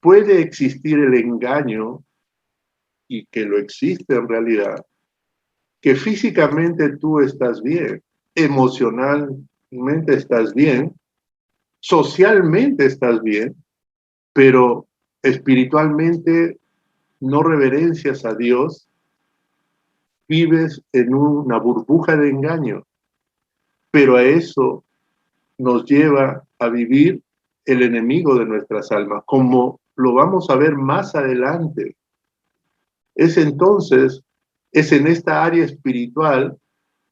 puede existir el engaño, y que lo existe en realidad, que físicamente tú estás bien, emocionalmente estás bien, socialmente estás bien, pero espiritualmente no reverencias a Dios, vives en una burbuja de engaño, pero a eso nos lleva a vivir el enemigo de nuestras almas, como lo vamos a ver más adelante. Es entonces, es en esta área espiritual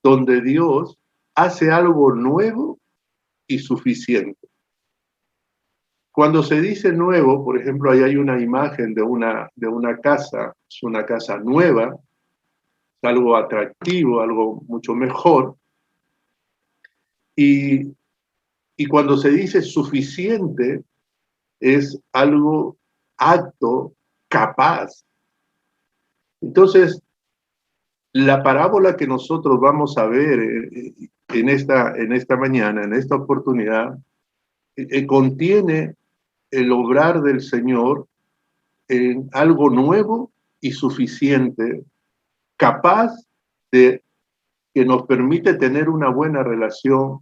donde Dios hace algo nuevo y suficiente. Cuando se dice nuevo, por ejemplo, ahí hay una imagen de una casa, es una casa nueva, es algo atractivo, algo mucho mejor, y cuando se dice suficiente, es algo apto, capaz. Entonces, la parábola que nosotros vamos a ver en esta mañana, en esta oportunidad, contiene el obrar del Señor en algo nuevo y suficiente, capaz de que nos permite tener una buena relación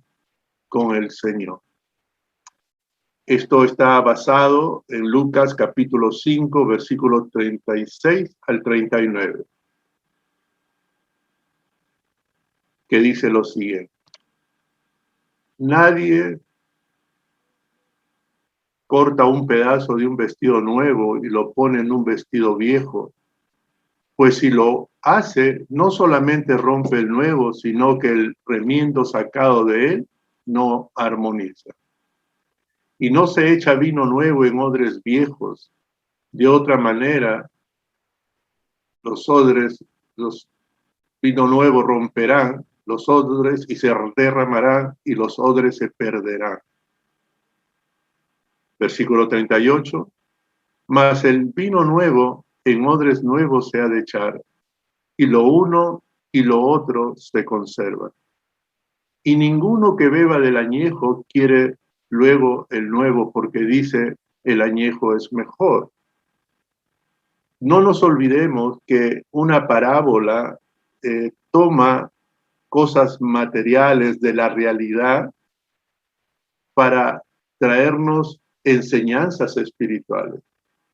con el Señor. Esto está basado en Lucas capítulo 5, versículos 36 al 39, que dice lo siguiente: nadie corta un pedazo de un vestido nuevo y lo pone en un vestido viejo, pues si lo hace, no solamente rompe el nuevo, sino que el remiendo sacado de él no armoniza. Y no se echa vino nuevo en odres viejos. De otra manera, los vino nuevo romperán los odres y se derramarán y los odres se perderán. Versículo 38. Mas el vino nuevo en odres nuevos se ha de echar, y lo uno y lo otro se conservan. Y ninguno que beba del añejo quiere luego el nuevo, porque dice, el añejo es mejor. No nos olvidemos que una parábola toma cosas materiales de la realidad para traernos enseñanzas espirituales.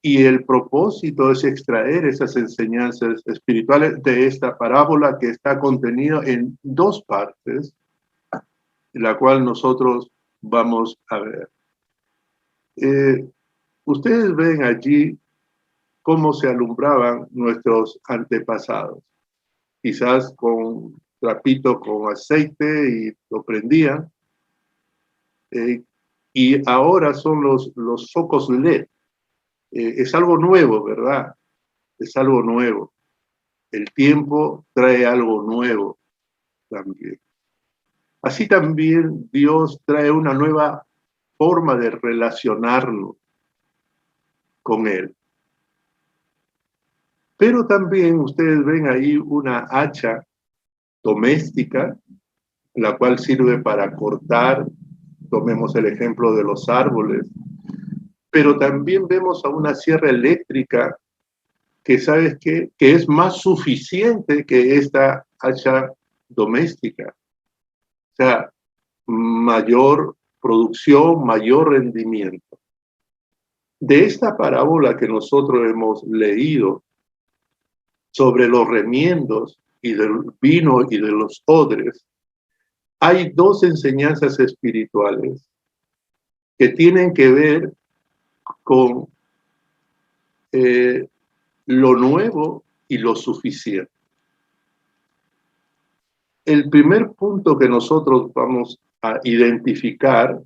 Y el propósito es extraer esas enseñanzas espirituales de esta parábola, que está contenida en dos partes, la cual nosotros vamos a ver. Ustedes ven allí cómo se alumbraban nuestros antepasados, quizás con trapito con aceite y lo prendían, y ahora son los focos LED. Es algo nuevo, ¿verdad? Es algo nuevo. El tiempo trae algo nuevo también. Así también Dios trae una nueva forma de relacionarnos con Él. Pero también ustedes ven ahí una hacha doméstica, la cual sirve para cortar, tomemos el ejemplo de los árboles, pero también vemos a una sierra eléctrica que, ¿sabes qué?, que es más suficiente que esta hacha doméstica. O sea, mayor producción, mayor rendimiento. De esta parábola que nosotros hemos leído sobre los remiendos y del vino y de los odres, hay dos enseñanzas espirituales que tienen que ver con lo nuevo y lo suficiente. El primer punto que nosotros vamos a identificar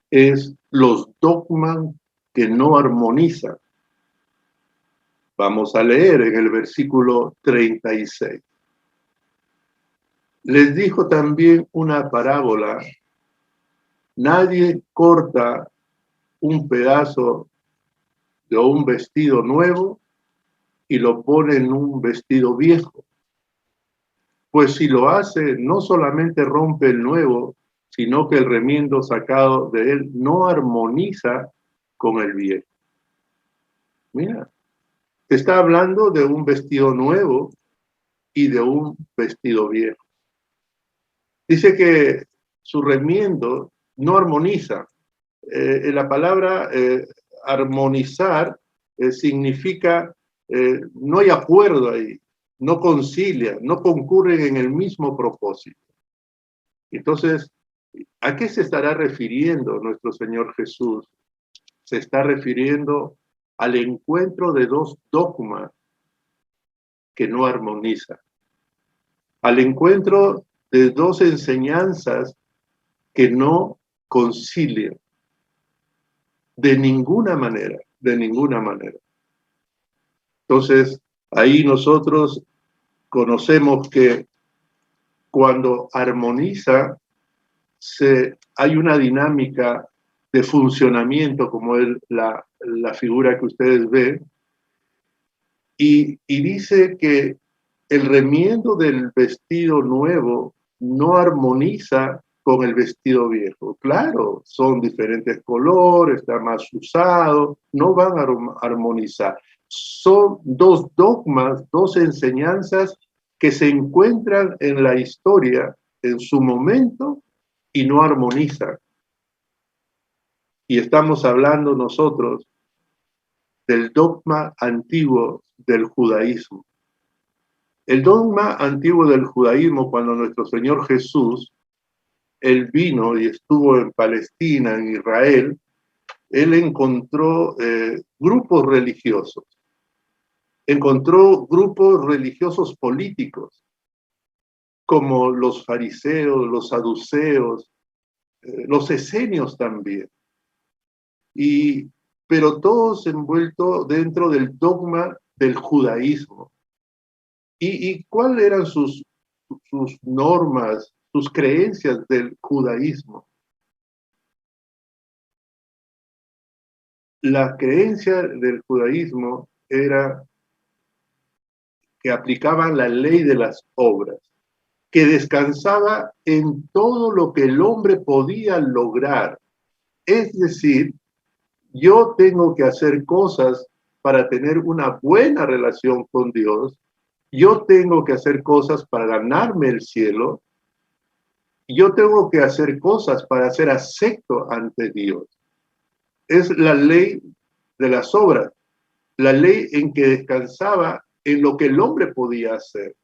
es los dogmas que no armonizan. Vamos a leer en el versículo 36. Les dijo también una parábola: nadie corta un pedazo de un vestido nuevo y lo pone en un vestido viejo. Pues si lo hace, no solamente rompe el nuevo, sino que el remiendo sacado de él no armoniza con el viejo. Mira, te está hablando de un vestido nuevo y de un vestido viejo. Dice que su remiendo no armoniza. La palabra armonizar significa no hay acuerdo ahí, no concilia, no concurren en el mismo propósito. Entonces, ¿a qué se estará refiriendo nuestro Señor Jesús? Se está refiriendo al encuentro de dos dogmas que no armonizan, al encuentro de dos enseñanzas que no concilian, de ninguna manera, de ninguna manera. Entonces, ahí nosotros conocemos que cuando armoniza, hay una dinámica de funcionamiento, como es la figura que ustedes ven, y dice que el remiendo del vestido nuevo no armoniza con el vestido viejo. Claro, son diferentes colores, está más usado, no van a armonizar. Son dos dogmas, dos enseñanzas que se encuentran en la historia en su momento y no armonizan. Y estamos hablando nosotros del dogma antiguo del judaísmo. El dogma antiguo del judaísmo, cuando nuestro Señor Jesús, él vino y estuvo en Palestina, en Israel, él encontró grupos religiosos, encontró grupos religiosos políticos, como los fariseos, los saduceos, los esenios también, pero todos envueltos dentro del dogma del judaísmo. ¿Y cuáles eran sus normas, sus creencias del judaísmo? La creencia del judaísmo era que aplicaban la ley de las obras, que descansaba en todo lo que el hombre podía lograr. Es decir, yo tengo que hacer cosas para tener una buena relación con Dios, yo tengo que hacer cosas para ganarme el cielo, yo tengo que hacer cosas para ser acepto ante Dios. Es la ley de las obras, la ley en que descansaba en lo que el hombre podía hacer.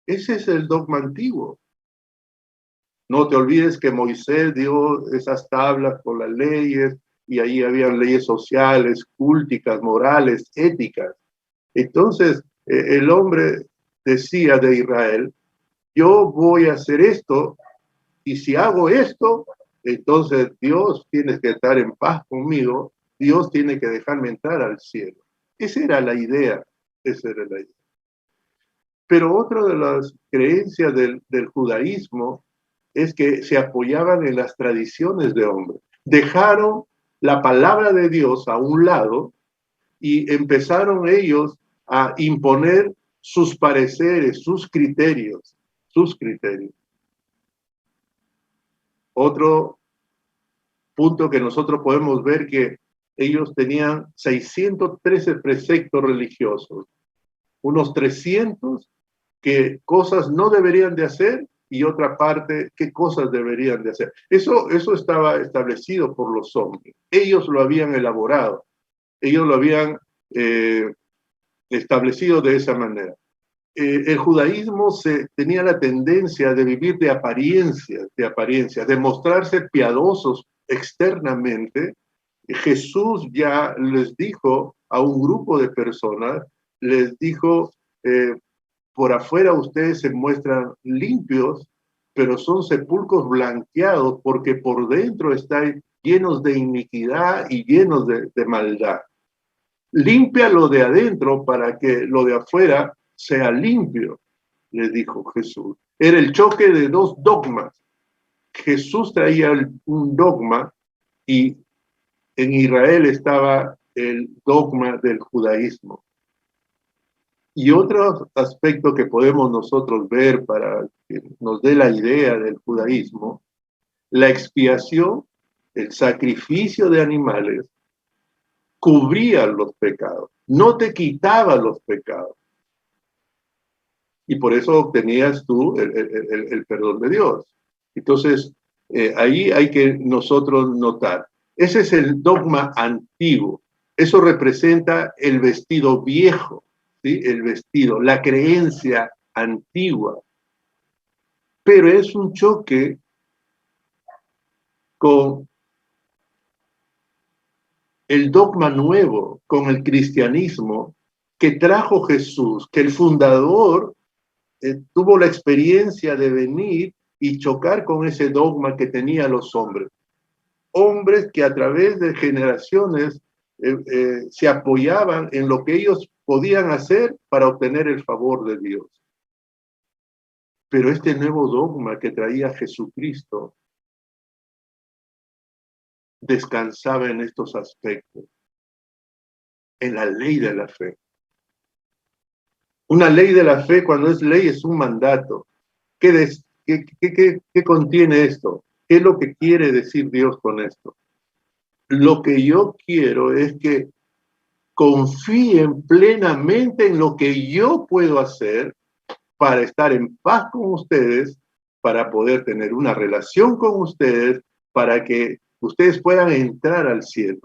Ese es el dogma antiguo. No te olvides que Moisés dio esas tablas con las leyes, y ahí había leyes sociales, culticas, morales, éticas. Entonces, el hombre decía de Israel, yo voy a hacer esto, y si hago esto, entonces Dios tiene que estar en paz conmigo, Dios tiene que dejarme entrar al cielo. Esa era la idea, esa era la idea. Pero otra de las creencias del judaísmo es que se apoyaban en las tradiciones de hombre. Dejaron la palabra de Dios a un lado y empezaron ellos a imponer sus pareceres, sus criterios. Otro punto que nosotros podemos ver que ellos tenían 613 preceptos religiosos, unos 300 que cosas no deberían de hacer y otra parte qué cosas deberían de hacer. Eso estaba establecido por los hombres. Ellos lo habían elaborado, ellos lo habían establecido de esa manera. El judaísmo tenía la tendencia de vivir de apariencias, de mostrarse piadosos externamente. Jesús ya les dijo a un grupo de personas, les dijo, por afuera ustedes se muestran limpios, pero son sepulcros blanqueados porque por dentro están llenos de iniquidad y llenos de maldad. Limpia lo de adentro para que lo de afuera sea limpio, le dijo Jesús. Era el choque de dos dogmas. Jesús traía un dogma y en Israel estaba el dogma del judaísmo. Y otro aspecto que podemos nosotros ver para que nos dé la idea del judaísmo, la expiación el sacrificio de animales cubría los pecados, no te quitaba los pecados. Y por eso obtenías tú el perdón de Dios. Entonces, ahí hay que nosotros notar. Ese es el dogma antiguo. Eso representa el vestido viejo, ¿sí? El vestido, la creencia antigua. Pero es un choque con el dogma nuevo, con el cristianismo que trajo Jesús, que el fundador tuvo la experiencia de venir y chocar con ese dogma que tenían los hombres. Hombres que a través de generaciones se apoyaban en lo que ellos podían hacer para obtener el favor de Dios. Pero este nuevo dogma que traía Jesucristo descansaba en estos aspectos, en la ley de la fe. Una ley de la fe, cuando es ley, es un mandato. ¿Qué contiene esto? ¿Qué es lo que quiere decir Dios con esto? Lo que yo quiero es que confíen plenamente en lo que yo puedo hacer para estar en paz con ustedes, para poder tener una relación con ustedes, para que ustedes puedan entrar al cielo.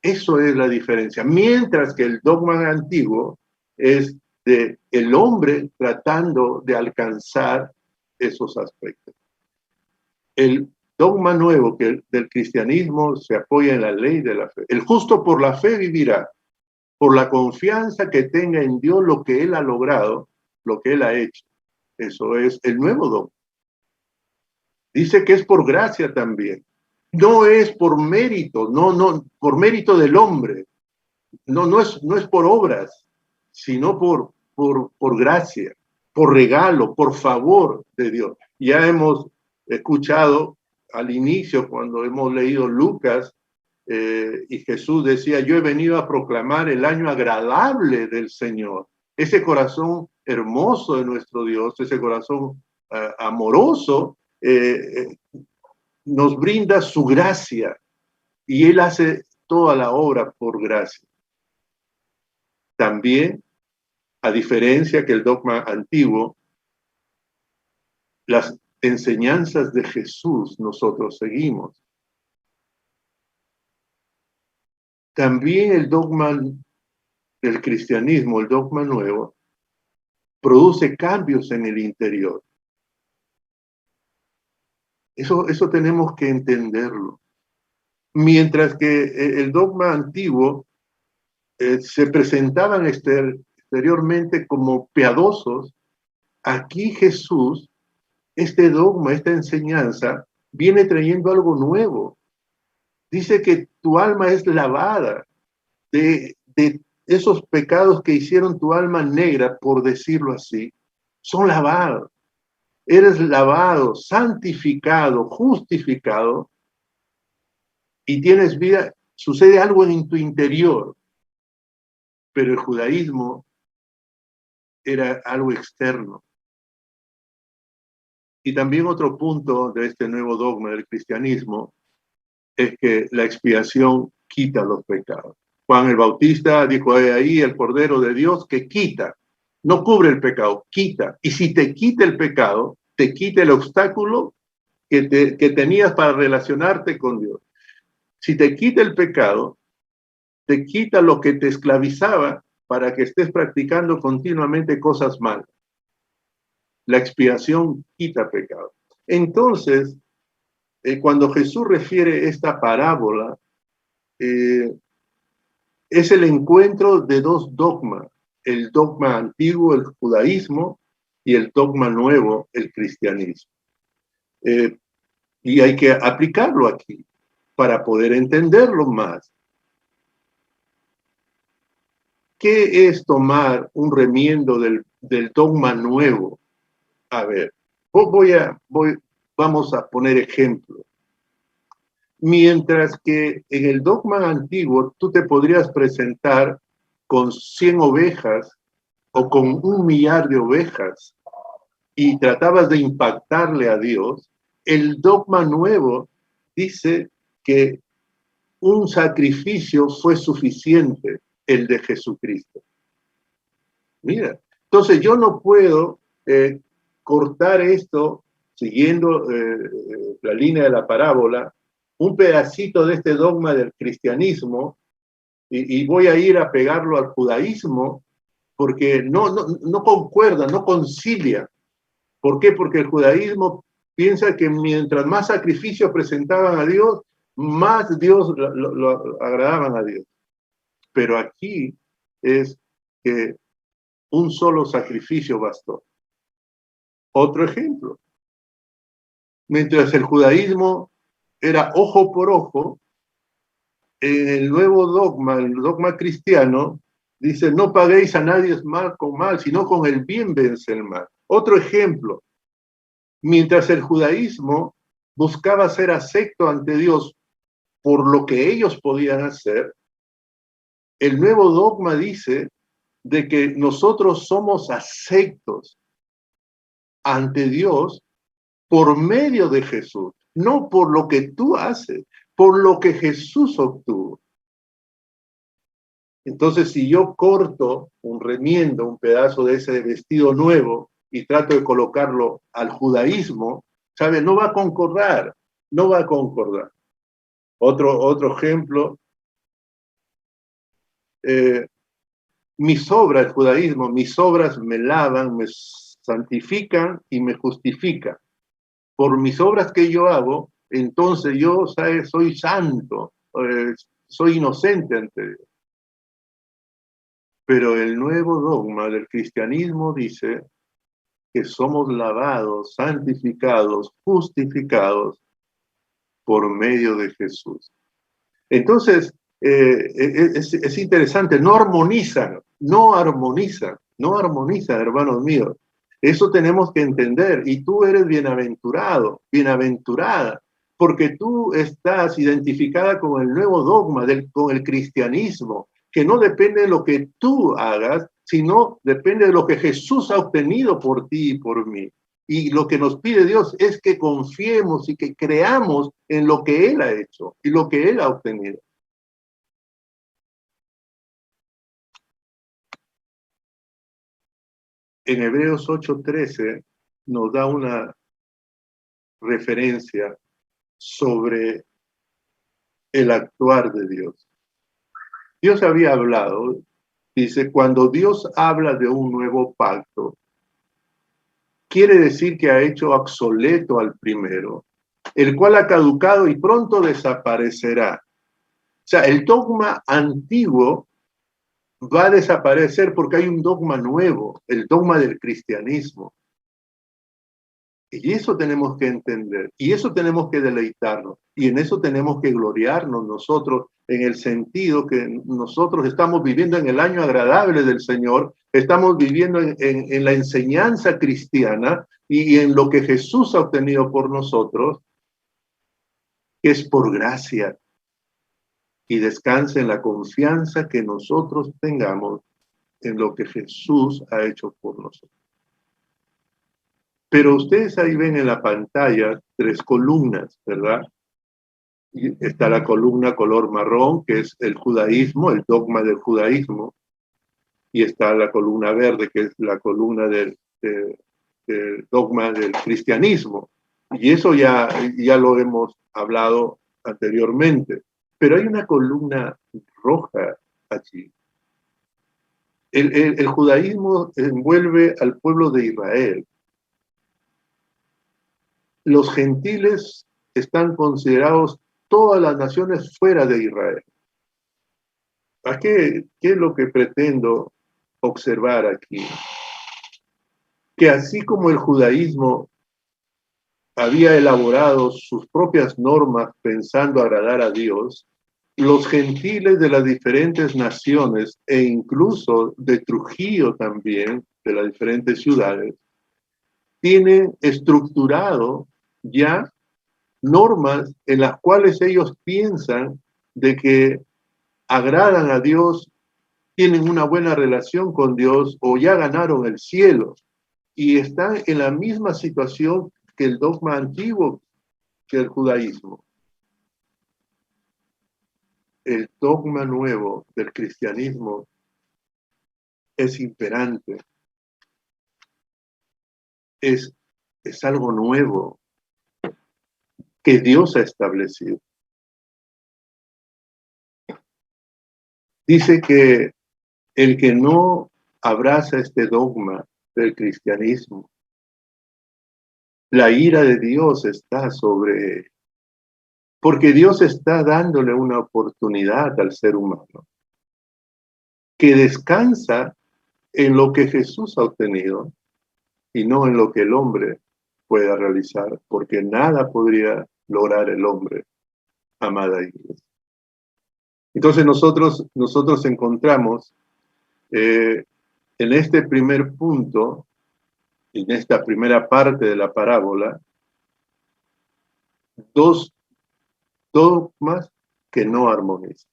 Eso es la diferencia. Mientras que el dogma antiguo es de el hombre tratando de alcanzar esos aspectos. El dogma nuevo del cristianismo se apoya en la ley de la fe. El justo por la fe vivirá, por la confianza que tenga en Dios lo que él ha logrado, lo que él ha hecho. Eso es el nuevo dogma. Dice que es por gracia también. No es por mérito, no, por mérito del hombre. No es por obras, sino por gracia, por regalo, por favor de Dios. Ya hemos escuchado al inicio, cuando hemos leído Lucas, y Jesús decía, yo he venido a proclamar el año agradable del Señor. Ese corazón hermoso de nuestro Dios, ese corazón amoroso, nos brinda su gracia y Él hace toda la obra por gracia. También, a diferencia que el dogma antiguo, las enseñanzas de Jesús nosotros seguimos. También el dogma del cristianismo, el dogma nuevo, produce cambios en el interior. Eso tenemos que entenderlo. Mientras que el dogma antiguo se presentaban exteriormente como piadosos, aquí Jesús, este dogma, esta enseñanza, viene trayendo algo nuevo. Dice que tu alma es lavada de esos pecados que hicieron tu alma negra, por decirlo así, son lavados. Eres lavado, santificado, justificado y tienes vida. Sucede algo en tu interior, pero el judaísmo era algo externo. Y también otro punto de este nuevo dogma del cristianismo es que la expiación quita los pecados. Juan el Bautista dijo ahí el Cordero de Dios que quita, no cubre el pecado, quita. Y si te quita el pecado, te quita el obstáculo que tenías para relacionarte con Dios. Si te quita el pecado, te quita lo que te esclavizaba para que estés practicando continuamente cosas malas. La expiación quita pecado. Entonces, cuando Jesús refiere esta parábola, es el encuentro de dos dogmas, el dogma antiguo, el judaísmo, y el dogma nuevo, el cristianismo. Y hay que aplicarlo aquí para poder entenderlo más. ¿Qué es tomar un remiendo del dogma nuevo? A ver, vamos a poner ejemplos. Mientras que en el dogma antiguo tú te podrías presentar con 100 ovejas o con 1,000,000 de ovejas y tratabas de impactarle a Dios, el dogma nuevo dice que un sacrificio fue suficiente, el de Jesucristo. Mira, entonces yo no puedo cortar esto siguiendo la línea de la parábola, un pedacito de este dogma del cristianismo y voy a ir a pegarlo al judaísmo porque no concuerda, no concilia. ¿Por qué? Porque el judaísmo piensa que mientras más sacrificios presentaban a Dios, más Dios lo agradaban a Dios. Pero aquí es que un solo sacrificio bastó. Otro ejemplo. Mientras el judaísmo era ojo por ojo, en el nuevo dogma, el dogma cristiano, dice, no paguéis a nadie mal con mal, sino con el bien vence el mal. Otro ejemplo. Mientras el judaísmo buscaba ser acepto ante Dios por lo que ellos podían hacer, el nuevo dogma dice de que nosotros somos aceptos ante Dios por medio de Jesús, no por lo que tú haces, por lo que Jesús obtuvo. Entonces, si yo corto un remiendo, un pedazo de ese vestido nuevo y trato de colocarlo al judaísmo, ¿sabe? No va a concordar, no va a concordar. Otro ejemplo, mis obras, el judaísmo, mis obras me lavan, me santifican y me justifican. Por mis obras que yo hago, entonces yo, ¿sabes? Soy santo, soy inocente ante Dios. Pero el nuevo dogma del cristianismo dice que somos lavados, santificados, justificados por medio de Jesús. Entonces, es interesante, no armonizan, hermanos míos. Eso tenemos que entender. Y tú eres bienaventurado, bienaventurada, porque tú estás identificada con el nuevo dogma, con el cristianismo, que no depende de lo que tú hagas, sino depende de lo que Jesús ha obtenido por ti y por mí. Y lo que nos pide Dios es que confiemos y que creamos en lo que Él ha hecho y lo que Él ha obtenido. En Hebreos 8:13 nos da una referencia sobre el actuar de Dios. Dios había hablado, dice, cuando Dios habla de un nuevo pacto, quiere decir que ha hecho obsoleto al primero, el cual ha caducado y pronto desaparecerá. O sea, el dogma antiguo va a desaparecer porque hay un dogma nuevo, el dogma del cristianismo. Y eso tenemos que entender, y eso tenemos que deleitarnos, y en eso tenemos que gloriarnos nosotros, en el sentido que nosotros estamos viviendo en el año agradable del Señor, estamos viviendo en la enseñanza cristiana y en lo que Jesús ha obtenido por nosotros, que es por gracia, y descanse en la confianza que nosotros tengamos en lo que Jesús ha hecho por nosotros. Pero ustedes ahí ven en la pantalla 3 columnas, ¿verdad? Y está la columna color marrón, que es el judaísmo, el dogma del judaísmo, y está la columna verde, que es la columna del dogma del cristianismo. Y eso ya lo hemos hablado anteriormente. Pero hay una columna roja allí. El judaísmo envuelve al pueblo de Israel. Los gentiles están considerados todas las naciones fuera de Israel. ¿Qué es lo que pretendo observar aquí? Que así como el judaísmo había elaborado sus propias normas pensando agradar a Dios, los gentiles de las diferentes naciones e incluso de Trujillo también, de las diferentes ciudades, tienen estructurado ya normas en las cuales ellos piensan de que agradan a Dios, tienen una buena relación con Dios o ya ganaron el cielo y están en la misma situación que el dogma antiguo, que el judaísmo. el dogma nuevo del cristianismo es imperante, es algo nuevo que Dios ha establecido. Dice que el que no abraza este dogma del cristianismo, la ira de Dios está sobre él, porque Dios está dándole una oportunidad al ser humano que descansa en lo que Jesús ha obtenido y no en lo que el hombre pueda realizar, porque nada podría lograr el hombre, amada iglesia. Entonces nosotros encontramos en este primer punto, en esta primera parte de la parábola, dos dogmas que no armonizan.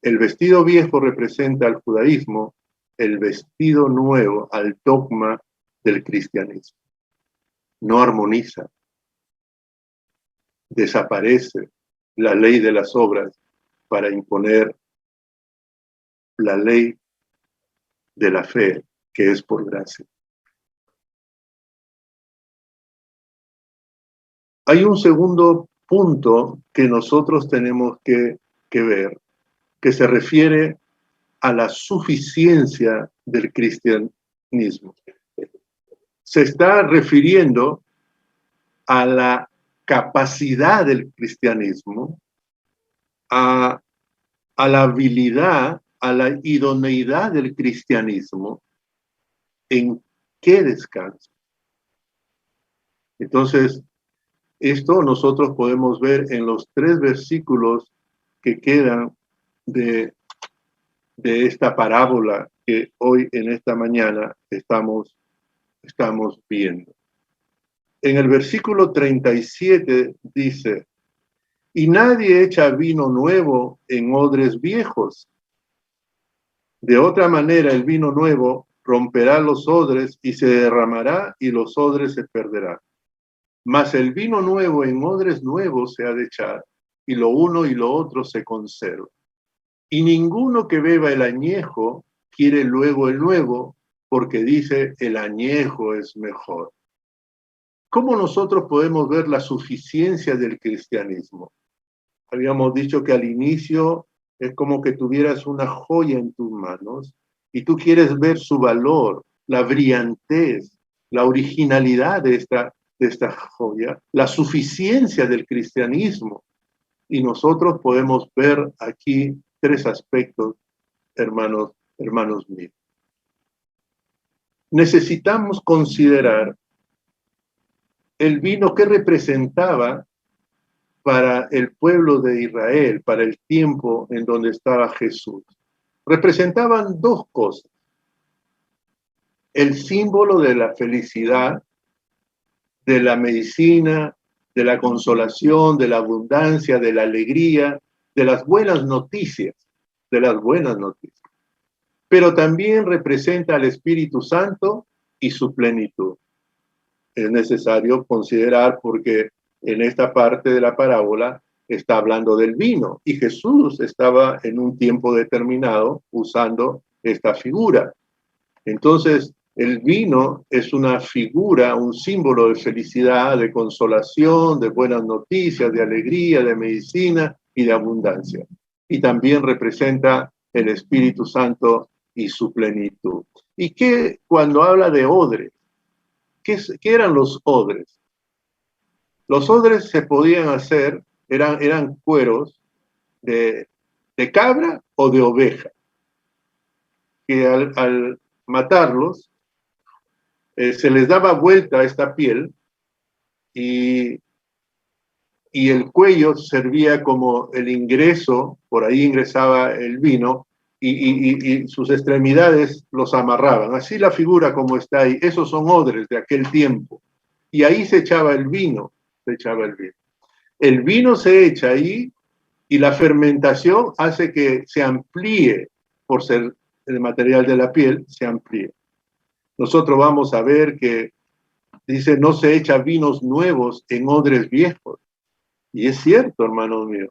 El vestido viejo representa al judaísmo, el vestido nuevo al dogma del cristianismo. No armoniza. Desaparece la ley de las obras para imponer la ley de la fe, que es por gracia. Hay un segundo punto que nosotros tenemos que ver, que se refiere a la suficiencia del cristianismo. Se está refiriendo a la capacidad del cristianismo, a la habilidad, a la idoneidad del cristianismo, en qué descansa. Entonces, esto nosotros podemos ver en los 3 versículos que quedan de esta parábola que hoy en esta mañana estamos viendo. En el versículo 37 dice, y nadie echa vino nuevo en odres viejos. De otra manera el vino nuevo romperá los odres y se derramará y los odres se perderán. Mas el vino nuevo en odres nuevos se ha de echar, y lo uno y lo otro se conserva. Y ninguno que beba el añejo quiere luego el nuevo, porque dice, el añejo es mejor. ¿Cómo nosotros podemos ver la suficiencia del cristianismo? Habíamos dicho que al inicio es como que tuvieras una joya en tus manos, y tú quieres ver su valor, la brillantez, la originalidad de esta joya, la suficiencia del cristianismo. Y nosotros podemos ver aquí 3 aspectos, hermanos míos. Necesitamos considerar el vino que representaba para el pueblo de Israel, para el tiempo en donde estaba Jesús. Representaban 2 cosas. El símbolo de la felicidad, de la medicina, de la consolación, de la abundancia, de la alegría, de las buenas noticias, Pero también representa al Espíritu Santo y su plenitud. Es necesario considerar porque en esta parte de la parábola está hablando del vino y Jesús estaba en un tiempo determinado usando esta figura. Entonces, el vino es una figura, un símbolo de felicidad, de consolación, de buenas noticias, de alegría, de medicina y de abundancia. Y también representa el Espíritu Santo y su plenitud. ¿Y qué cuando habla de odres? ¿Qué eran los odres? Los odres se podían hacer, eran cueros de cabra o de oveja, que al matarlos, se les daba vuelta a esta piel y el cuello servía como el ingreso, por ahí ingresaba el vino y sus extremidades los amarraban. Así la figura como está ahí, esos son odres de aquel tiempo. Y ahí se echaba el vino, El vino se echa ahí y la fermentación hace que se amplíe, por ser el material de la piel, se amplíe. Nosotros vamos a ver que dice, no se echa vinos nuevos en odres viejos. Y es cierto, hermanos míos.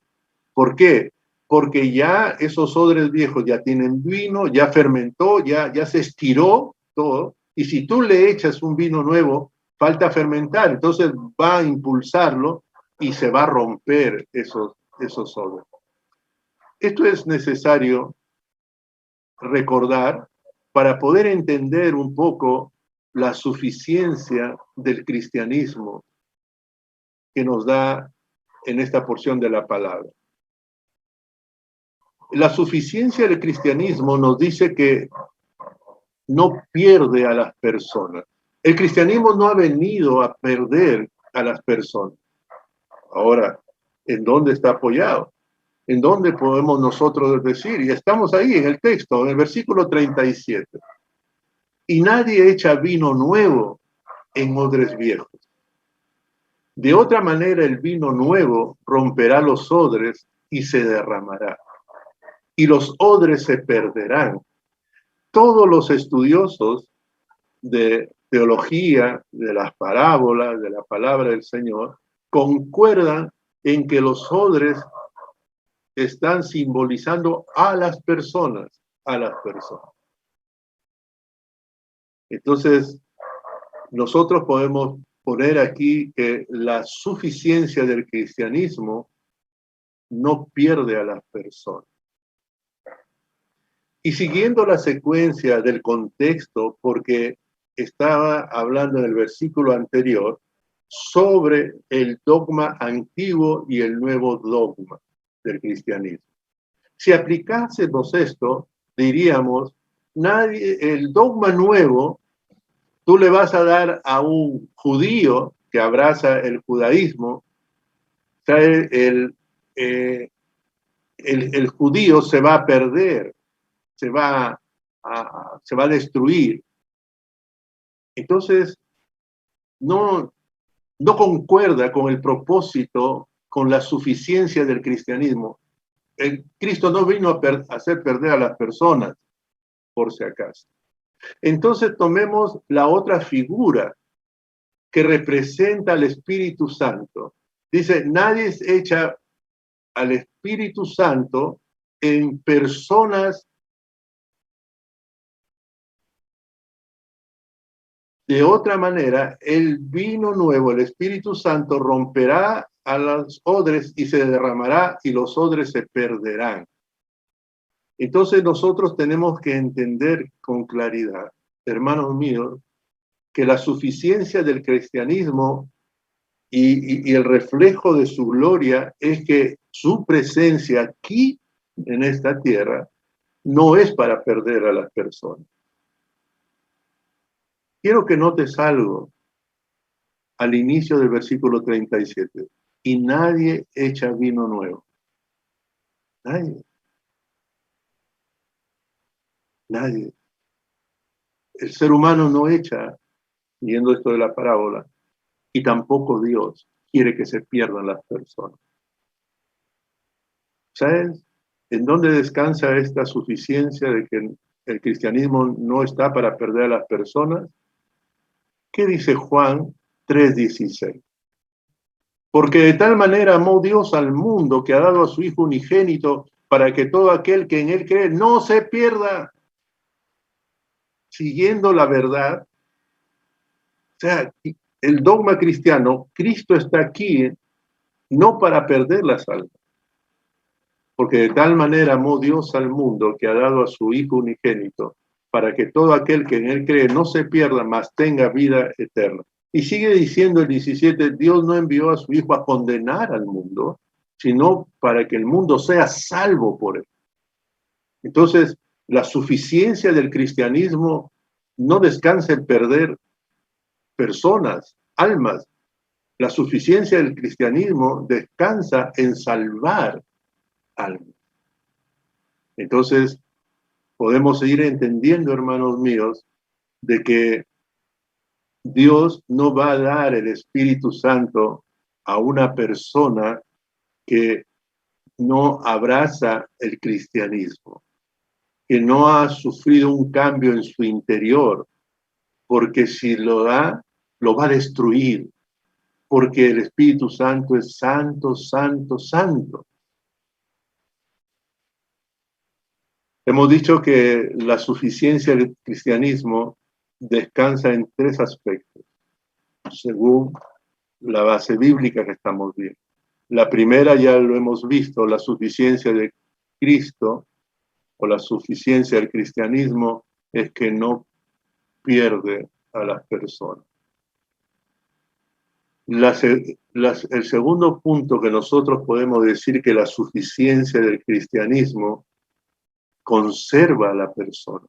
¿Por qué? Porque ya esos odres viejos ya tienen vino, ya fermentó, ya se estiró todo, y si tú le echas un vino nuevo, falta fermentar, entonces va a impulsarlo y se va a romper esos odres. Esto es necesario recordar para poder entender un poco la suficiencia del cristianismo que nos da en esta porción de la palabra. La suficiencia del cristianismo nos dice que no pierde a las personas. El cristianismo no ha venido a perder a las personas. Ahora, ¿en dónde está apoyado? ¿En dónde podemos nosotros decir? Y estamos ahí en el texto, en el versículo 37. Y nadie echa vino nuevo en odres viejos. De otra manera, el vino nuevo romperá los odres y se derramará. Y los odres se perderán. Todos los estudiosos de teología, de las parábolas, de la palabra del Señor, concuerdan en que los odres están simbolizando a las personas, a las personas. Entonces, nosotros podemos poner aquí que la suficiencia del cristianismo no pierde a las personas. Y siguiendo la secuencia del contexto, porque estaba hablando en el versículo anterior sobre el dogma antiguo y el nuevo dogma del cristianismo. Si aplicásemos esto, diríamos, el dogma nuevo, tú le vas a dar a un judío que abraza el judaísmo, el judío se va a perder, se va a destruir. Entonces, no concuerda con el propósito, con la suficiencia del cristianismo. Cristo no vino a hacer perder a las personas, por si acaso. Entonces tomemos la otra figura que representa al Espíritu Santo. Dice, nadie echa al Espíritu Santo en personas. De otra manera, el vino nuevo, el Espíritu Santo, romperá a los odres y se derramará y los odres se perderán. Entonces nosotros tenemos que entender con claridad, hermanos míos, que la suficiencia del cristianismo y el reflejo de su gloria es que su presencia aquí en esta tierra no es para perder a las personas. Quiero que notes algo al inicio del versículo 37. Y nadie echa vino nuevo. Nadie. Nadie. El ser humano no echa, viendo esto de la parábola, y tampoco Dios quiere que se pierdan las personas. ¿Sabes en dónde descansa esta suficiencia de que el cristianismo no está para perder a las personas? ¿Qué dice Juan 3:16? Porque de tal manera amó Dios al mundo que ha dado a su Hijo unigénito para que todo aquel que en él cree no se pierda, siguiendo la verdad. O sea, el dogma cristiano, Cristo está aquí no para perder las almas, porque de tal manera amó Dios al mundo que ha dado a su Hijo unigénito para que todo aquel que en él cree no se pierda, mas tenga vida eterna. Y sigue diciendo el 17, Dios no envió a su Hijo a condenar al mundo, sino para que el mundo sea salvo por él. Entonces, la suficiencia del cristianismo no descansa en perder personas, almas. La suficiencia del cristianismo descansa en salvar almas. Entonces, podemos seguir entendiendo, hermanos míos, de que Dios no va a dar el Espíritu Santo a una persona que no abraza el cristianismo, que no ha sufrido un cambio en su interior, porque si lo da, lo va a destruir, porque el Espíritu Santo es santo, santo, santo. Hemos dicho que la suficiencia del cristianismo descansa en tres aspectos, según la base bíblica que estamos viendo. La primera ya lo hemos visto, la suficiencia de Cristo o la suficiencia del cristianismo es que no pierde a las personas. El segundo punto que nosotros podemos decir que la suficiencia del cristianismo conserva a la persona.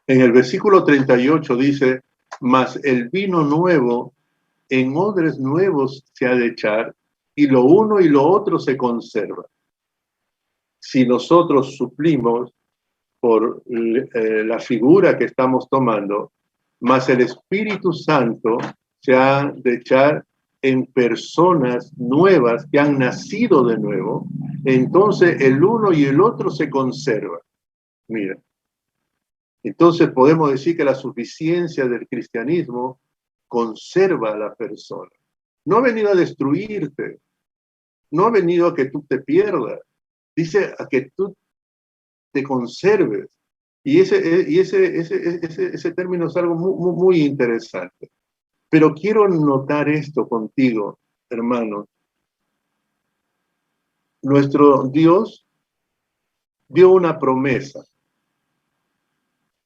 En el versículo 38 dice, mas el vino nuevo en odres nuevos se ha de echar, y lo uno y lo otro se conserva. Si nosotros suplimos por la figura que estamos tomando, más el Espíritu Santo se ha de echar en personas nuevas que han nacido de nuevo, entonces el uno y el otro se conservan. Mira, entonces podemos decir que la suficiencia del cristianismo conserva a la persona. No ha venido a destruirte, no ha venido a que tú te pierdas, dice a que tú te conserves. Y ese término es algo muy, muy interesante. Pero quiero notar esto contigo, hermanos. Nuestro Dios dio una promesa.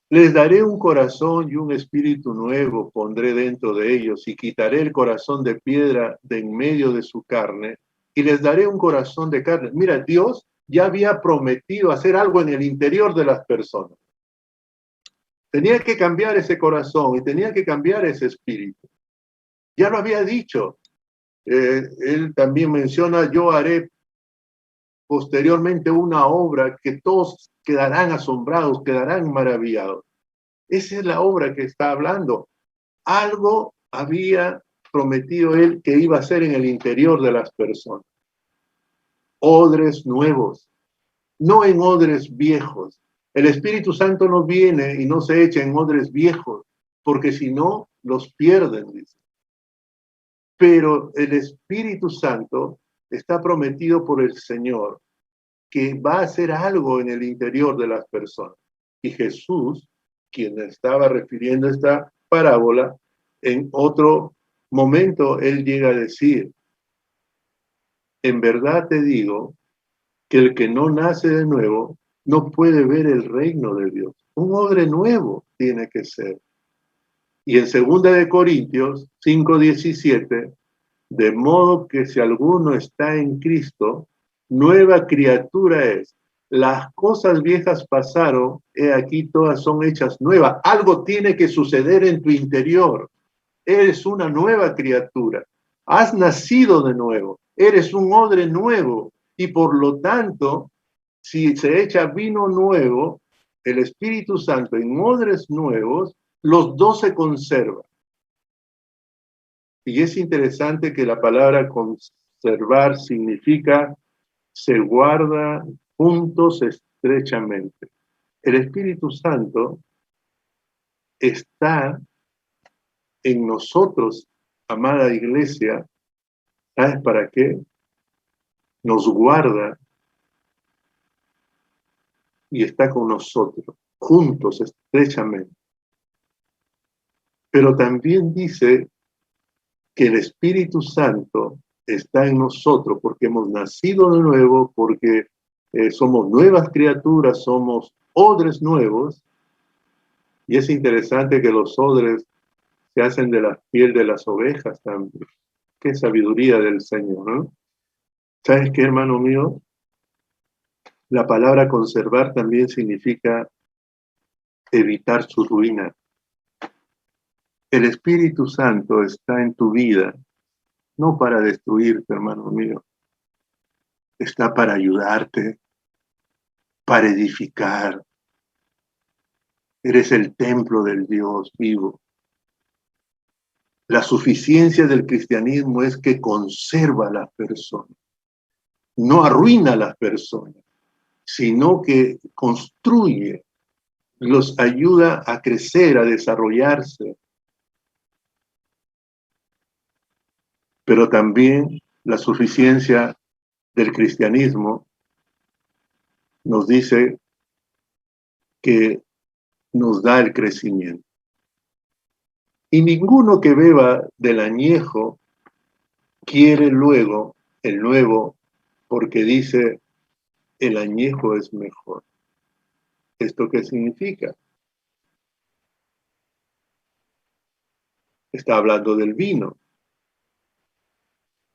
Les daré un corazón y un espíritu nuevo pondré dentro de ellos y quitaré el corazón de piedra de en medio de su carne y les daré un corazón de carne. Mira, Dios ya había prometido hacer algo en el interior de las personas. Tenía que cambiar ese corazón y tenía que cambiar ese espíritu. Ya lo había dicho. Él también menciona, yo haré posteriormente una obra que todos quedarán asombrados, quedarán maravillados. Esa es la obra que está hablando. Algo había prometido él que iba a hacer en el interior de las personas. Odres nuevos, no en odres viejos. El Espíritu Santo no viene y no se echa en odres viejos, porque si no, los pierden, dice. Pero el Espíritu Santo está prometido por el Señor que va a hacer algo en el interior de las personas. Y Jesús, quien estaba refiriendo esta parábola, en otro momento él llega a decir, en verdad te digo que el que no nace de nuevo no puede ver el reino de Dios. Un odre nuevo tiene que ser. Y en 2 de Corintios 5:17, de modo que si alguno está en Cristo, nueva criatura es. Las cosas viejas pasaron, he aquí todas son hechas nuevas. Algo tiene que suceder en tu interior. Eres una nueva criatura. Has nacido de nuevo. Eres un odre nuevo. Y por lo tanto, si se echa vino nuevo, el Espíritu Santo en odres nuevos, los dos se conservan. Y es interesante que la palabra conservar significa se guarda juntos estrechamente. El Espíritu Santo está en nosotros, amada iglesia. ¿Sabes para qué? Nos guarda y está con nosotros, juntos estrechamente. Pero también dice que el Espíritu Santo está en nosotros porque hemos nacido de nuevo, porque somos nuevas criaturas, somos odres nuevos. Y es interesante que los odres se hacen de la piel de las ovejas también. Qué sabiduría del Señor, ¿no? ¿Sabes qué, hermano mío? La palabra conservar también significa evitar su ruina. El Espíritu Santo está en tu vida, no para destruirte, hermano mío. Está para ayudarte, para edificar. Eres el templo del Dios vivo. La suficiencia del cristianismo es que conserva a las personas. No arruina a las personas, sino que construye, los ayuda a crecer, a desarrollarse. Pero también la suficiencia del cristianismo nos dice que nos da el crecimiento. Y ninguno que beba del añejo quiere luego el nuevo, porque dice, el añejo es mejor. ¿Esto qué significa? Está hablando del vino.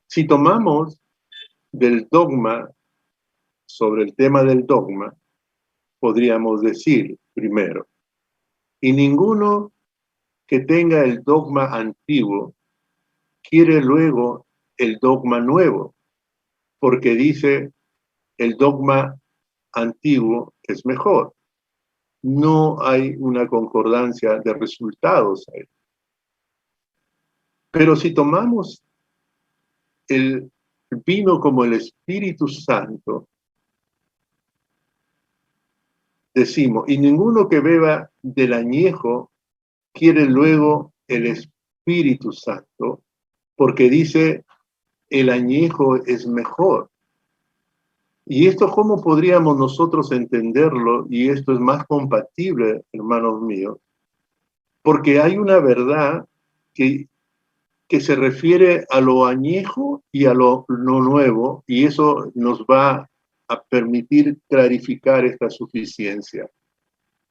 Si tomamos del dogma, sobre el tema del dogma, podríamos decir primero, y ninguno que tenga el dogma antiguo quiere luego el dogma nuevo, porque dice el dogma antiguo es mejor. No hay una concordancia de resultados ahí. Pero si tomamos el vino como el Espíritu Santo, decimos, y ninguno que beba del añejo quiere luego el Espíritu Santo, porque dice, el añejo es mejor. ¿Y esto cómo podríamos nosotros entenderlo? Y esto es más compatible, hermanos míos, porque hay una verdad que se refiere a lo añejo y a lo nuevo, y eso nos va a permitir clarificar esta suficiencia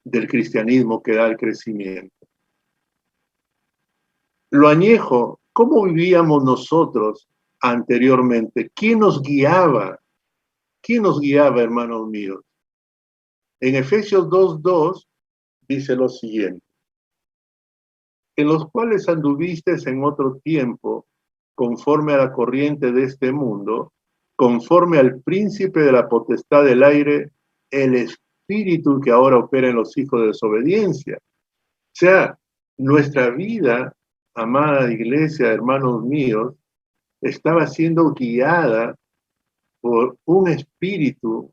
del cristianismo que da el crecimiento. Lo añejo, ¿cómo vivíamos nosotros anteriormente? ¿Quién nos guiaba? ¿Quién nos guiaba, hermanos míos? En Efesios 2:2 dice lo siguiente: en los cuales anduvisteis en otro tiempo, conforme a la corriente de este mundo, conforme al príncipe de la potestad del aire, el espíritu que ahora opera en los hijos de desobediencia. O sea, nuestra vida, amada iglesia, hermanos míos, estaba siendo guiada por un espíritu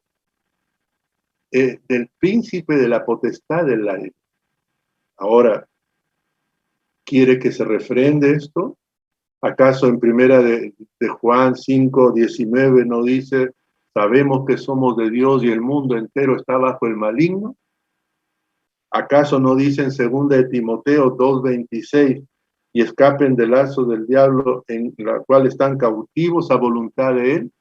del príncipe de la potestad del aire. Ahora, ¿quiere que se refrende esto? ¿Acaso en primera de Juan 5:19 no dice, sabemos que somos de Dios y el mundo entero está bajo el maligno? ¿Acaso no dice en segunda de Timoteo 2:26, y escapen del lazo del diablo en la cual están cautivos a voluntad de él?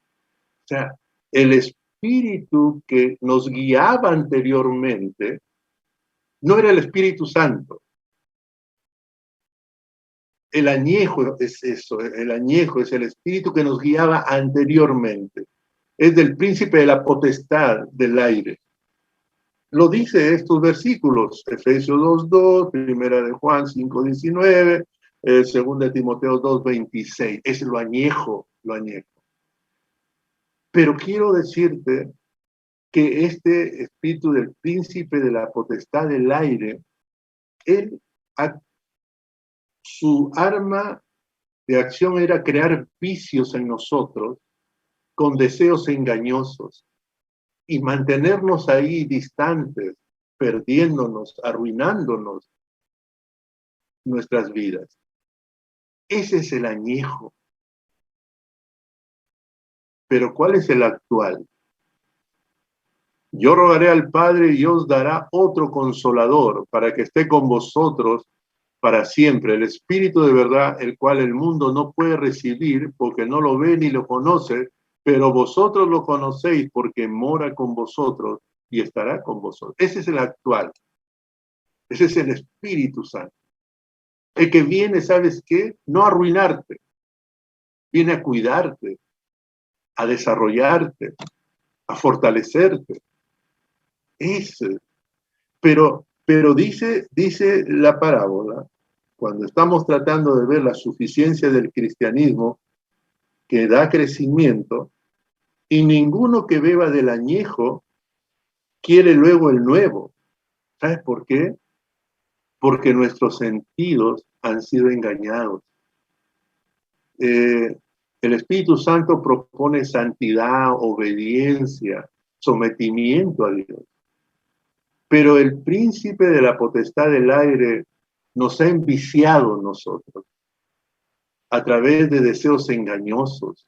O sea, el espíritu que nos guiaba anteriormente no era el Espíritu Santo. El añejo es eso, el añejo es el espíritu que nos guiaba anteriormente. Es del príncipe de la potestad del aire. Lo dice estos versículos, Efesios 2:2, primera de Juan 5:19, segunda de Timoteo 2:26. Es lo añejo, lo añejo. Pero quiero decirte que este espíritu del príncipe de la potestad del aire, él, su arma de acción era crear vicios en nosotros con deseos engañosos y mantenernos ahí distantes, perdiéndonos, arruinándonos nuestras vidas. Ese es el añejo. Pero ¿cuál es el actual? Yo rogaré al Padre y os dará otro consolador para que esté con vosotros para siempre, el Espíritu de verdad, el cual el mundo no puede recibir porque no lo ve ni lo conoce, pero vosotros lo conocéis porque mora con vosotros y estará con vosotros. Ese es el actual. Ese es el Espíritu Santo. El que viene, ¿sabes qué? No a arruinarte, viene a cuidarte, a desarrollarte, a fortalecerte. Ese. Pero dice la parábola, cuando estamos tratando de ver la suficiencia del cristianismo que da crecimiento, y ninguno que beba del añejo quiere luego el nuevo. ¿Sabes por qué? Porque nuestros sentidos han sido engañados. El Espíritu Santo propone santidad, obediencia, sometimiento a Dios. Pero el príncipe de la potestad del aire nos ha enviciado nosotros a través de deseos engañosos.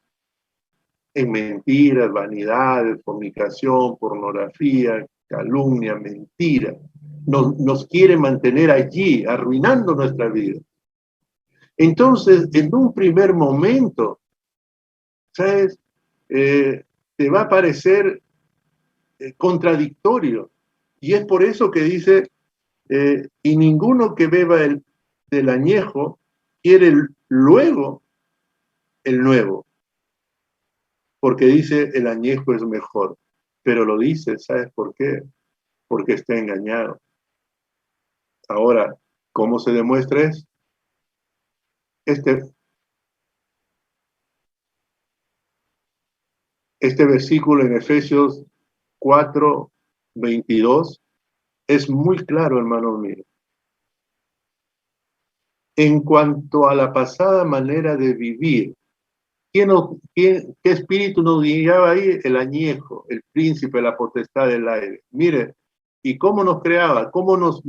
en mentiras, vanidades, fornicación, pornografía, calumnia, mentira. Nos quiere mantener allí, arruinando nuestra vida. Entonces, en un primer momento, ¿sabes? Te va a parecer contradictorio. Y es por eso que dice, y ninguno que beba del añejo quiere luego el nuevo, porque dice el añejo es mejor. Pero lo dice, ¿sabes por qué? Porque está engañado. Ahora, ¿cómo se demuestra eso? Este versículo en Efesios 4:22 es muy claro, hermano mío. En cuanto a la pasada manera de vivir, ¿qué espíritu nos guiaba ahí? El añejo, el príncipe, la potestad del aire. Mire, ¿y cómo nos creaba? ¿Cómo nos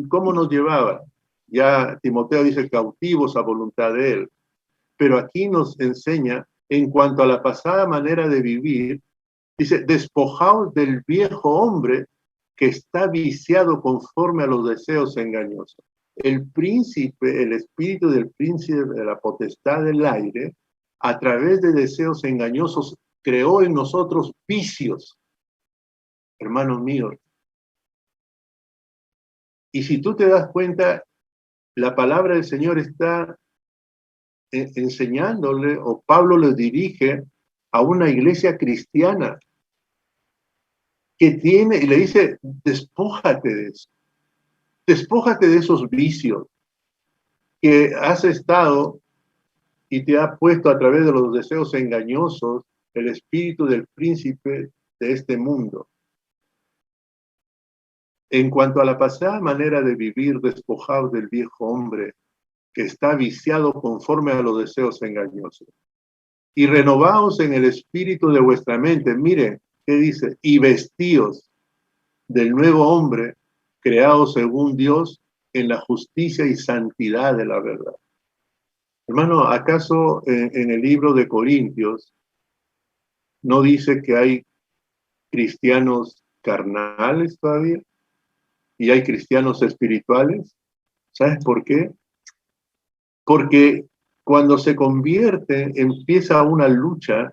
llevaba? Ya Timoteo dice cautivos a voluntad de él. Pero aquí nos enseña, en cuanto a la pasada manera de vivir, dice, despojaos del viejo hombre que está viciado conforme a los deseos engañosos. El príncipe, el espíritu del príncipe de la potestad del aire, a través de deseos engañosos, creó en nosotros vicios, hermanos míos. Y si tú te das cuenta, la palabra del Señor está enseñándole, o Pablo le dirige a una iglesia cristiana que tiene, y le dice, despójate de eso, despójate de esos vicios que has estado y te ha puesto a través de los deseos engañosos el espíritu del príncipe de este mundo. En cuanto a la pasada manera de vivir, despojados del viejo hombre que está viciado conforme a los deseos engañosos. Y renovaos en el espíritu de vuestra mente. Miren, ¿qué dice? Y vestíos del nuevo hombre, creado según Dios en la justicia y santidad de la verdad. Hermano, ¿acaso en el libro de Corintios no dice que hay cristianos carnales todavía? ¿Y hay cristianos espirituales? ¿Sabes por qué? Porque cuando se convierte, empieza una lucha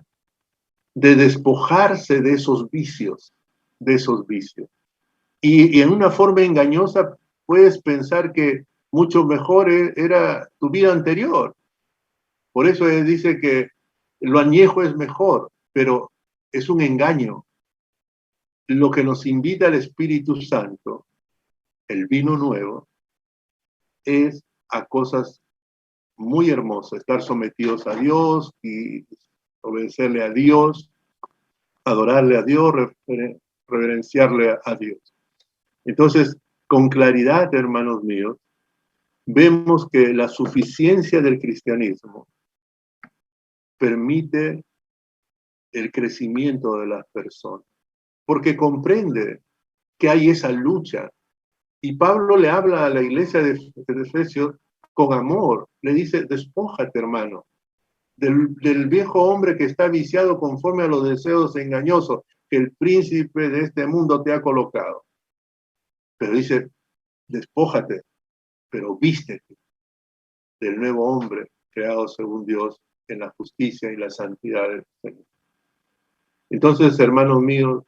de despojarse de esos vicios, de esos vicios. Y en una forma engañosa puedes pensar que mucho mejor era tu vida anterior. Por eso dice que lo añejo es mejor, pero es un engaño. Lo que nos invita el Espíritu Santo, el vino nuevo, es a cosas muy hermosas, estar sometidos a Dios y obedecerle a Dios, adorarle a Dios, reverenciarle a Dios. Entonces, con claridad, hermanos míos, vemos que la suficiencia del cristianismo permite el crecimiento de las personas, porque comprende que hay esa lucha. Y Pablo le habla a la iglesia de Efesios con amor, le dice, despójate, hermano, del viejo hombre que está viciado conforme a los deseos engañosos que el príncipe de este mundo te ha colocado. Pero dice, despójate, pero vístete del nuevo hombre creado según Dios en la justicia y la santidad del Señor. Entonces, hermanos míos,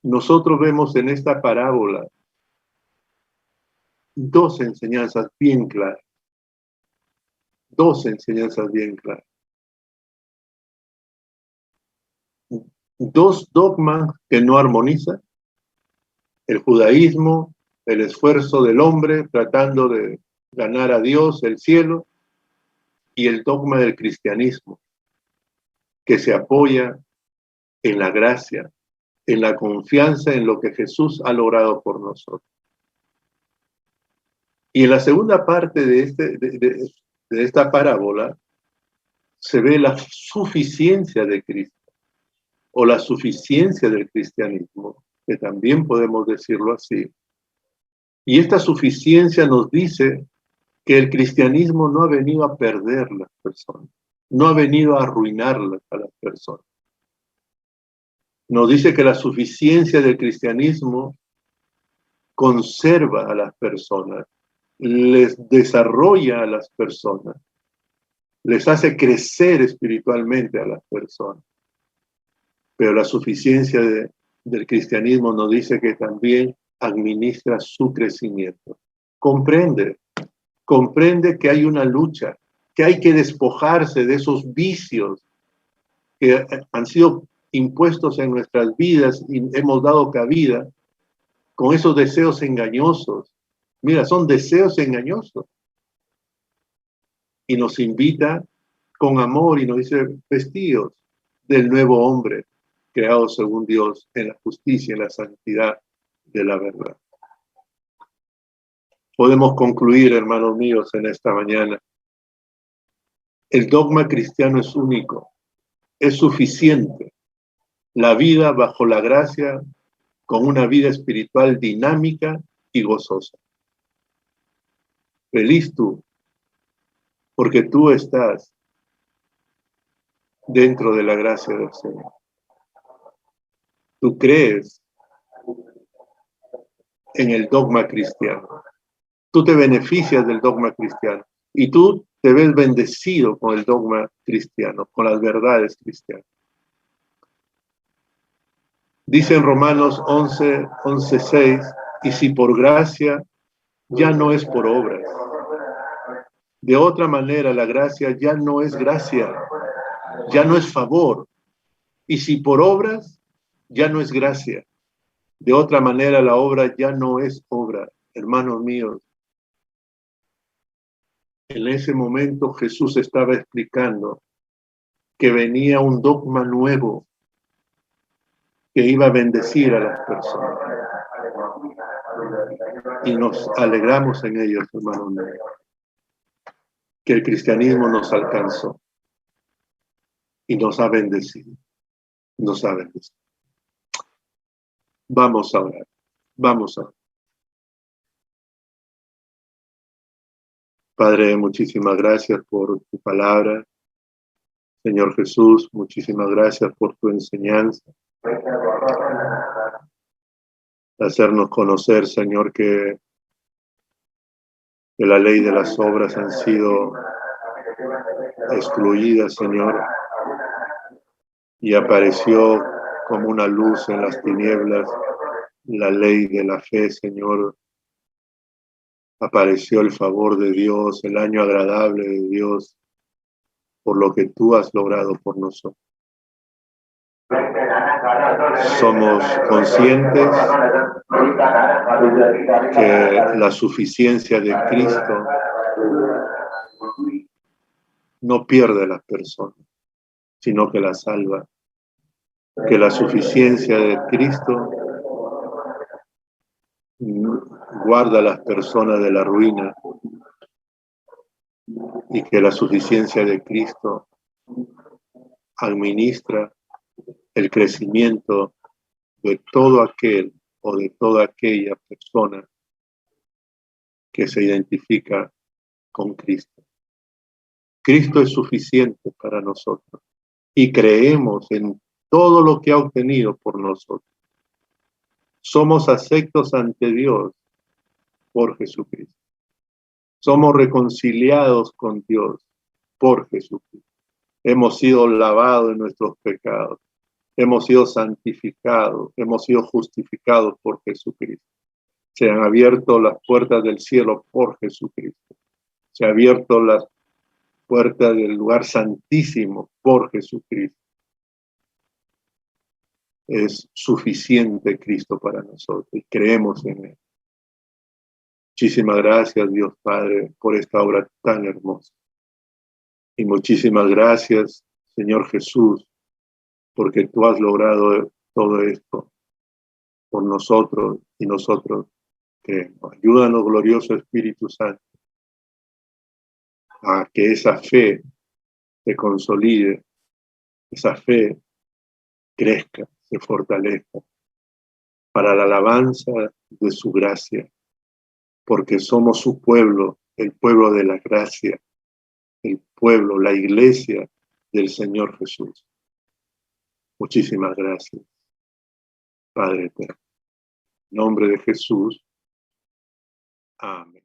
nosotros vemos en esta parábola dos enseñanzas bien claras. Dos enseñanzas bien claras. Dos dogmas que no armonizan. El judaísmo, el esfuerzo del hombre tratando de ganar a Dios, el cielo, y el dogma del cristianismo, que se apoya en la gracia, en la confianza en lo que Jesús ha logrado por nosotros. Y en la segunda parte de esta parábola se ve la suficiencia de Cristo, o la suficiencia del cristianismo, que también podemos decirlo así. Y esta suficiencia nos dice que el cristianismo no ha venido a perder las personas, no ha venido a arruinarlas a las personas. Nos dice que la suficiencia del cristianismo conserva a las personas, les desarrolla a las personas, les hace crecer espiritualmente a las personas. Pero la suficiencia del cristianismo nos dice que también administra su crecimiento. Comprende que hay una lucha, que hay que despojarse de esos vicios que han sido impuestos en nuestras vidas y hemos dado cabida con esos deseos engañosos. Mira, son deseos engañosos. Y nos invita con amor y nos dice, vestidos del nuevo hombre, creado según Dios en la justicia y en la santidad de la verdad. Podemos concluir, hermanos míos, en esta mañana. El dogma cristiano es único, es suficiente. La vida bajo la gracia, con una vida espiritual dinámica y gozosa. Feliz tú, porque tú estás dentro de la gracia del Señor. Tú crees en el dogma cristiano. Tú te beneficias del dogma cristiano y tú te ves bendecido con el dogma cristiano, con las verdades cristianas. Dice en Romanos 11:6, y si por gracia, ya no es por obras. De otra manera, la gracia ya no es gracia, ya no es favor. Y si por obras, ya no es gracia. De otra manera, la obra ya no es obra. Hermanos míos, en ese momento Jesús estaba explicando que venía un dogma nuevo que iba a bendecir a las personas. Y nos alegramos en ellos, hermanos míos, que el cristianismo nos alcanzó y nos ha bendecido. Nos ha bendecido. Vamos a orar. Vamos a orar. Padre, muchísimas gracias por tu palabra. Señor Jesús, muchísimas gracias por tu enseñanza. Hacernos conocer, Señor, que la ley de las obras han sido excluidas, Señor, y apareció como una luz en las tinieblas la ley de la fe, Señor. Apareció el favor de Dios, el año agradable de Dios, por lo que tú has logrado por nosotros. Somos conscientes que la suficiencia de Cristo no pierde a las personas, sino que las salva. Que la suficiencia de Cristo guarda a las personas de la ruina y que la suficiencia de Cristo administra el crecimiento de todo aquel o de toda aquella persona que se identifica con Cristo. Cristo es suficiente para nosotros y creemos en todo lo que ha obtenido por nosotros. Somos aceptos ante Dios por Jesucristo. Somos reconciliados con Dios por Jesucristo. Hemos sido lavados de nuestros pecados. Hemos sido santificados. Hemos sido justificados por Jesucristo. Se han abierto las puertas del cielo por Jesucristo. Se han abierto las puertas del lugar santísimo por Jesucristo. Es suficiente Cristo para nosotros y creemos en Él. Muchísimas gracias, Dios Padre, por esta obra tan hermosa. Y muchísimas gracias, Señor Jesús, porque tú has logrado todo esto por nosotros y nosotros creemos. Ayúdanos, glorioso Espíritu Santo, a que esa fe se consolide, esa fe crezca, se fortalezca para la alabanza de su gracia, porque somos su pueblo, el pueblo de la gracia, el pueblo, la iglesia del Señor Jesús. Muchísimas gracias. Padre eterno. En nombre de Jesús. Amén.